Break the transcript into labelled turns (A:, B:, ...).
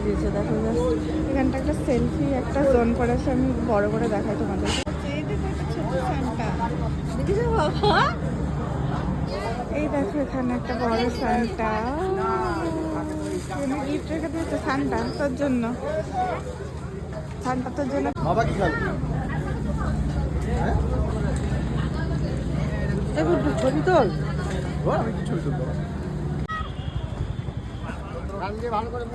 A: দিয়েছে, দেখো এখানটা একটা সেলফি একটা জোন করেছে, আমি বড় করে দেখাই তোমাদের। এই দেখো একটা ছোট সান্টা, দেখেছো বাবা? এই দেখো এখানে একটা বড় সান্টা, গিফট রেখে দিয়েছে সান্টা তোর জন্য, সান্টা তোর জন্য।
B: বাবা কি খাবে? ছবি তোল, আমি কি ছবি তুলবো? ভালো করে